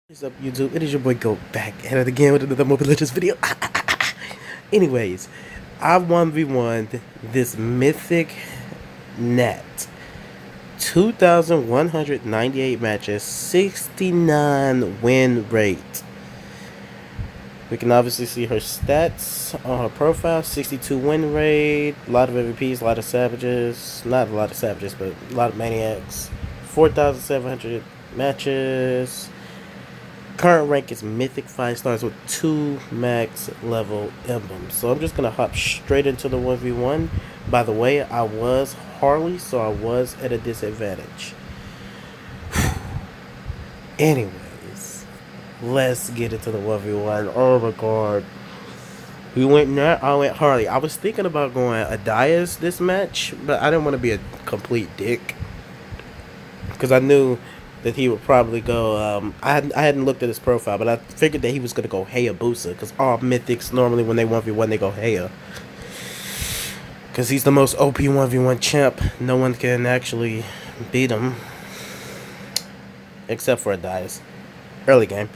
What's up, YouTube? It is your boy Go back at it again with another Mobile Legends video. Anyways, I 1v1 this Mythic net. 2,198 matches, 69 win rate. We can obviously see her stats on her profile. 62 win rate, a lot of MVPs, a lot of savages. Not a lot of savages, but a lot of maniacs. 4,700 matches. Current rank is Mythic 5 stars with 2 max level emblems. So I'm just going to hop straight into the 1v1. By the way, I was Harley, so I was at a disadvantage. Anyways, let's get into the 1v1. Oh my god. We went Nat, I went Harley. I was thinking about going Adias this match, but I didn't want to be a complete dick. Because I knew that he would probably go. I hadn't looked at his profile, but I figured that he was gonna go Hayabusa, because all mythics normally when they 1v1 they go Haya, because he's the most OP 1v1 champ. No one can actually beat him except for Adias early game.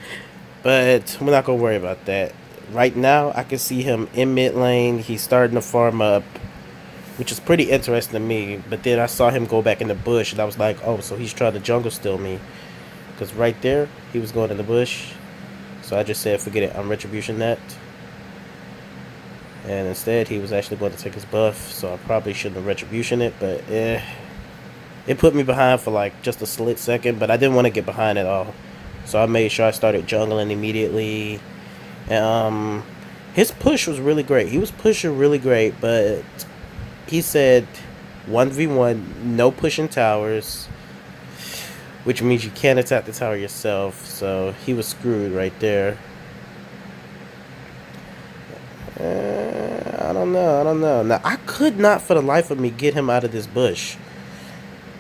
But we're not gonna worry about that right now. I can see him in mid lane. He's starting to farm up, which is pretty interesting to me. But then I saw him go back in the bush, and I was like, oh, so he's trying to jungle steal me. Because right there, he was going in the bush. So I just said, forget it, I'm Retribution that. And instead, he was actually going to take his buff. So I probably shouldn't have Retribution it, but it put me behind for like just a split second. But I didn't want to get behind at all. So I made sure I started jungling immediately. And his push was really great. He was pushing really great, but he said 1v1, no pushing towers, which means you can't attack the tower yourself. So he was screwed right there. I don't know. Now, I could not for the life of me get him out of this bush.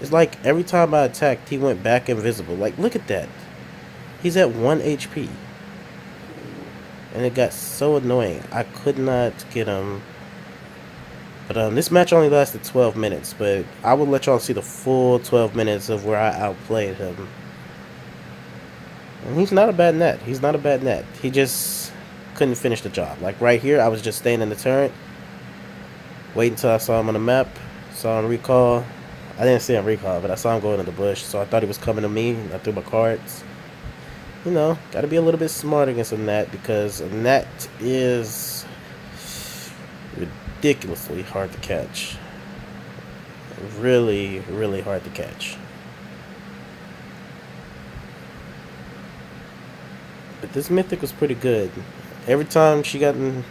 It's like every time I attacked, he went back invisible. Like, look at that. He's at 1 HP. And it got so annoying. I could not get him. But this match only lasted 12 minutes, but I will let y'all see the full 12 minutes of where I outplayed him. And he's not a bad net. He just couldn't finish the job. Like right here, I was just staying in the turret, waiting until I saw him on the map, saw him recall. I didn't see him recall, but I saw him going in the bush, so I thought he was coming to me, and I threw my cards. You know, gotta be a little bit smart against a net, because a net is ridiculously hard to catch. Really, really hard to catch. But this Mythic was pretty good. Every time she got in,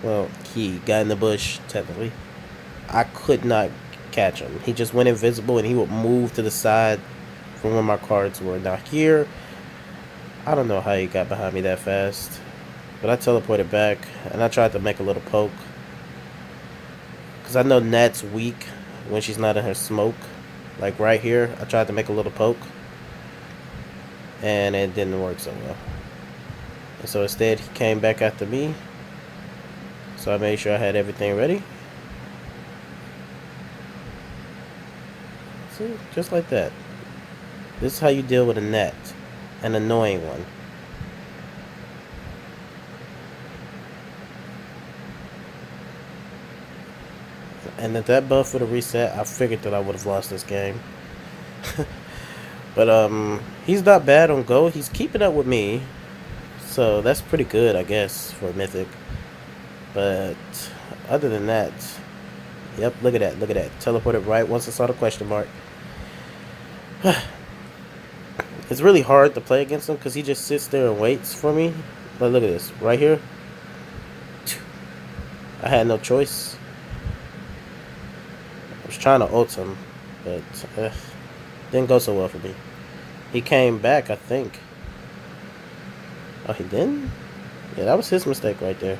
well, he got in the bush, technically, I could not catch him. He just went invisible and he would move to the side from where my cards were. Now here, I don't know how he got behind me that fast, but I teleported back and I tried to make a little poke. Because I know Nat's weak when she's not in her smoke. Like right here, I tried to make a little poke. And it didn't work so well. And so instead, he came back after me. So I made sure I had everything ready. See, just like that. This is how you deal with a net. An annoying one. And if that buff would have reset, I figured that I would have lost this game. But he's not bad on Go. He's keeping up with me, so that's pretty good, I guess, for Mythic. But other than that, yep, look at that, teleported right once I saw the question mark. It's really hard to play against him because he just sits there and waits for me. But look at this right here. I had no choice. I was trying to ult him, but didn't go so well for me. He came back, I think. Oh, he didn't? Yeah, that was his mistake right there.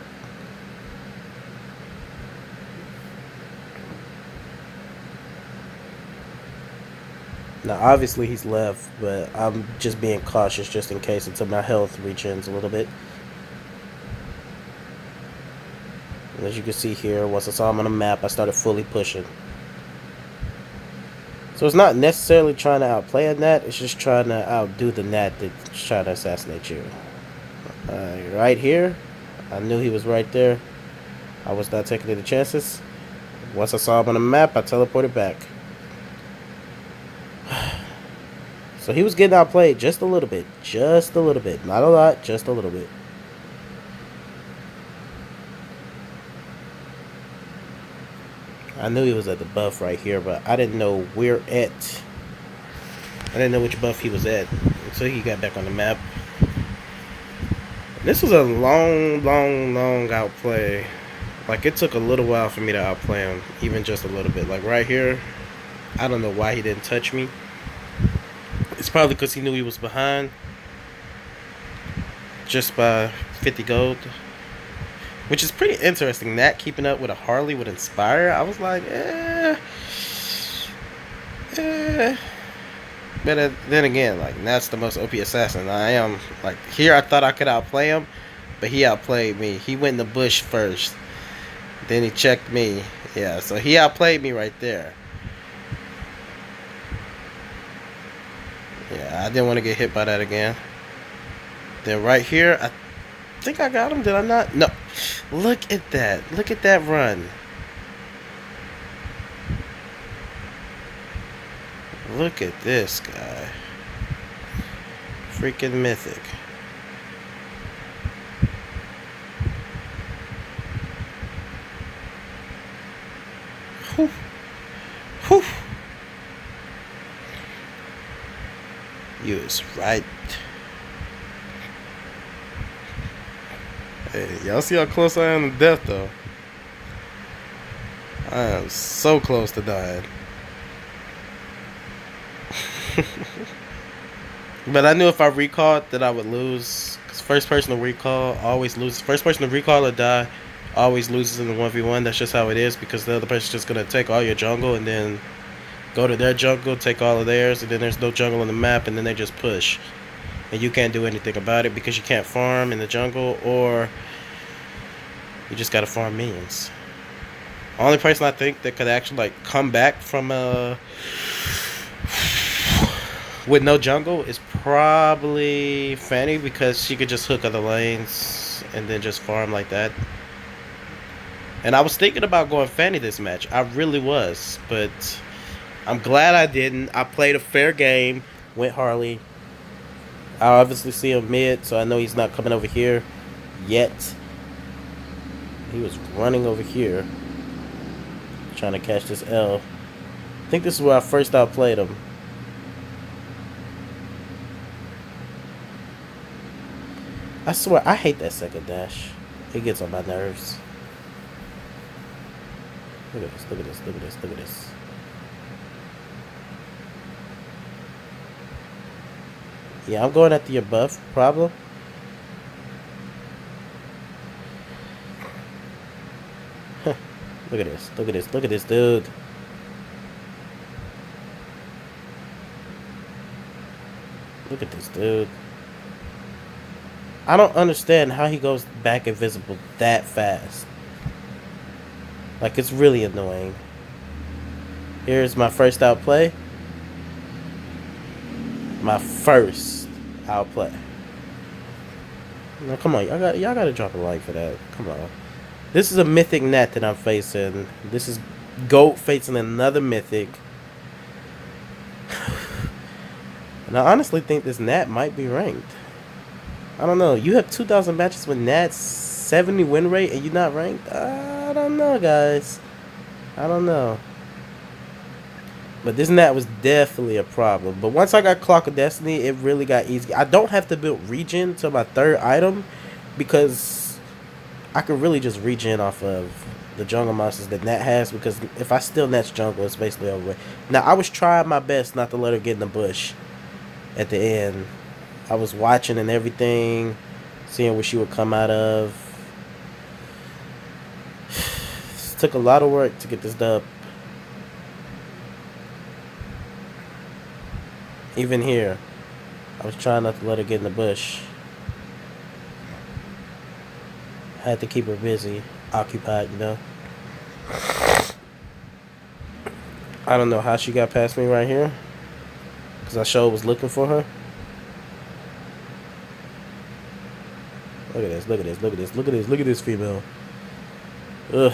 Now, obviously he's left, but I'm just being cautious just in case until my health regens a little bit. And as you can see here, once I saw him on the map, I started fully pushing. So it's not necessarily trying to outplay a gnat, it's just trying to outdo the gnat that's trying to assassinate you. Right here, I knew he was right there. I was not taking any chances. Once I saw him on the map, I teleported back. So he was getting outplayed just a little bit. Just a little bit. Not a lot, just a little bit. I knew he was at the buff right here, but I didn't know where at. I didn't know which buff he was at until he got back on the map. This was a long outplay. Like, it took a little while for me to outplay him, even just a little bit. Like, right here, I don't know why he didn't touch me. It's probably because he knew he was behind. Just by 50 gold. Which is pretty interesting. That keeping up with a Harley with Inspire, I was like, But then again, like, that's the most OP assassin. I am, like, here I thought I could outplay him, but he outplayed me. He went in the bush first. Then he checked me. Yeah, so he outplayed me right there. Yeah, I didn't want to get hit by that again. Then right here, I think I got him. Did I not? No. Look at that. Look at that run. Look at this guy. Freaking Mythic. Whew. Whew. You is right. Hey, y'all see how close I am to death, though? I am so close to dying. But I knew if I recalled that I would lose. Because first person to recall always loses. First person to recall or die always loses in the 1v1. That's just how it is. Because the other person's just going to take all your jungle and then go to their jungle, take all of theirs, and then there's no jungle on the map, and then they just push. And you can't do anything about it because you can't farm in the jungle, or you just gotta farm minions. Only person I think that could actually, like, come back from with no jungle is probably Fanny, because she could just hook other lanes and then just farm like that. And I was thinking about going Fanny this match. I really was, but I'm glad I didn't. I played a fair game, went Harley. I obviously see him mid, so I know he's not coming over here yet. He was running over here, trying to catch this L. I think this is where I first outplayed him. I swear, I hate that second dash. It gets on my nerves. Look at this, look at this, look at this, look at this. Yeah, I'm going after your buff, problem. Look at this, look at this, look at this dude. Look at this dude. I don't understand how he goes back invisible that fast. Like, it's really annoying. Here's my first outplay. My first outplay. Now, come on, y'all gotta drop a like for that. Come on. This is a mythic gnat that I'm facing. This is GOAT facing another mythic. And I honestly think this gnat might be ranked. I don't know. You have 2,000 matches with gnats, 70 win rate, and you're not ranked? I don't know, guys. I don't know. But this gnat was definitely a problem. But once I got Clock of Destiny, it really got easy. I don't have to build regen to my third item, because I could really just regen off of the jungle monsters that Nat has, because if I steal Nat's jungle, it's basically over. Now, I was trying my best not to let her get in the bush at the end. I was watching and everything, seeing where she would come out of. It took a lot of work to get this dub. Even here, I was trying not to let her get in the bush. I had to keep her busy, occupied, you know. I don't know how she got past me right here. Because I sure was looking for her. Look at this, look at this, look at this, look at this, look at this female. Ugh.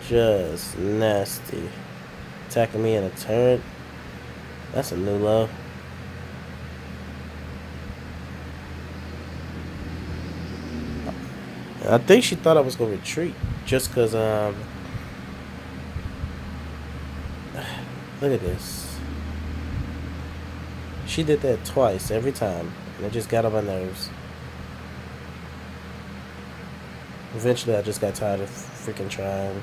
Just nasty. Attacking me in a turret. That's a new low. I think she thought I was going to retreat. Just because, look at this. She did that twice, every time. And it just got on my nerves. Eventually, I just got tired of freaking trying.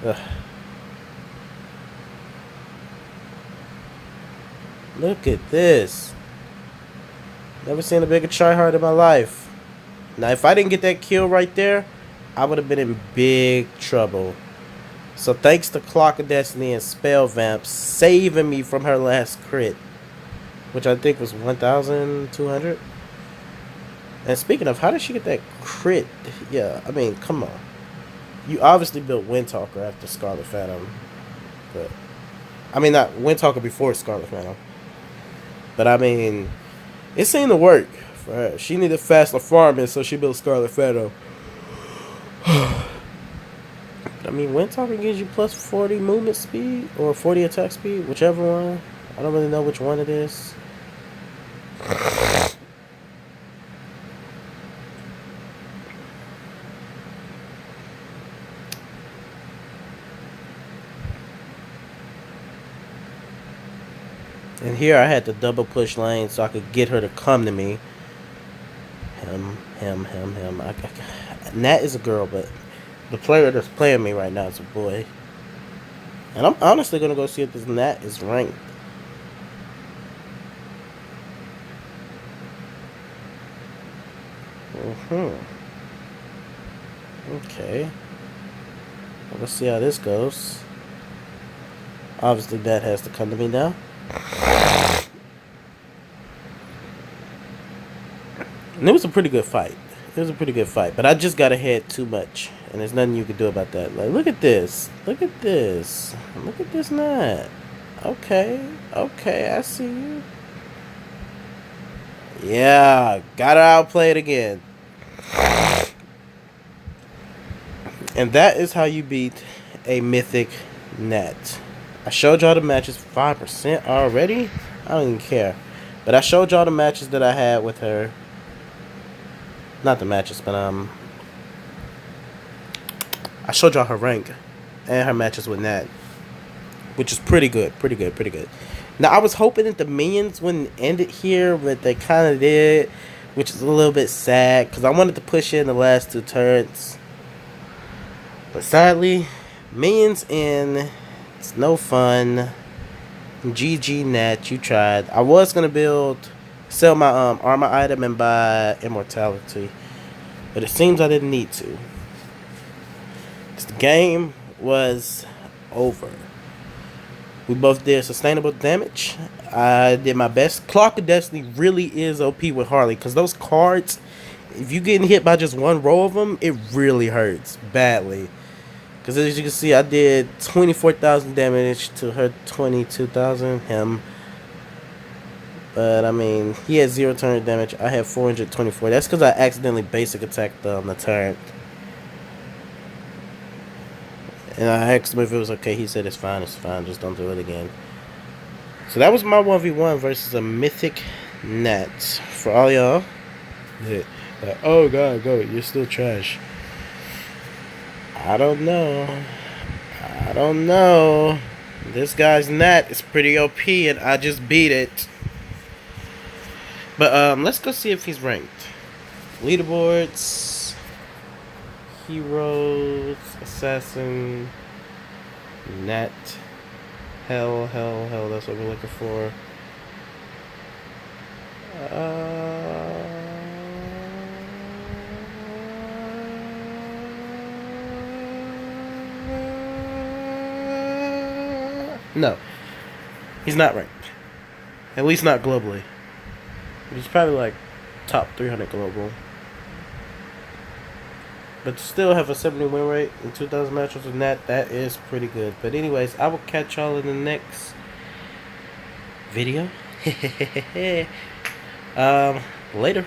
Ugh. Look at this. Never seen a bigger tryhard in my life. Now, if I didn't get that kill right there, I would have been in big trouble. So, thanks to Clock of Destiny and Spell Vamp saving me from her last crit, which I think was 1,200. And speaking of, how did she get that crit? Yeah, I mean, come on. You obviously built Windtalker after Scarlet Phantom. But, I mean, not Windtalker before Scarlet Phantom. But, I mean, it seemed to work for her. She needed faster farming, so she built Scarlet Phantom. I mean, Windtalker gives you plus 40 movement speed or 40 attack speed, whichever one. I don't really know which one it is. And here I had to double push lane so I could get her to come to me. Him. Nat is a girl, but the player that's playing me right now is a boy. And I'm honestly going to go see if this Nat is ranked. Okay. Well, let's see how this goes. Obviously, Nat has to come to me now. And it was a pretty good fight. But I just got ahead too much. And there's nothing you can do about that. Like, look at this. Look at this Nat. Okay, I see you. Yeah, gotta outplay it again. And that is how you beat a Mythic Nat. I showed y'all the matches 5% already. I don't even care. But I showed y'all the matches that I had with her. Not the matches, but I showed y'all her rank and her matches with Nat, which is pretty good. Now, I was hoping that the minions wouldn't end it here, but they kind of did, which is a little bit sad, because I wanted to push in the last two turrets. But sadly, minions in. It's no fun. GG Nat, you tried. I was going to sell my armor item and buy immortality, but it seems I didn't need to. The game was over. We both did sustainable damage. I did my best. Clock of Destiny really is OP with Harley, because those cards, if you getting hit by just one row of them, it really hurts badly. Because as you can see, I did 24,000 damage to her 22,000, him. But, I mean, he had 0 turret damage. I had 424. That's because I accidentally basic attacked the turret. And I asked him if it was okay. He said it's fine, just don't do it again. So that was my 1v1 versus a Mythic Nat. For all y'all. Yeah. Like, oh god, go, you're still trash. I don't know. This guy's Nat is pretty OP and I just beat it. But let's go see if he's ranked. Leaderboards, heroes, assassin, Nat, hell, that's what we're looking for. No, he's not ranked. At least not globally. He's probably like top 300 global. But to still have a 70 win rate in 2,000 matches with that is pretty good. But anyways, I will catch y'all in the next video. Later.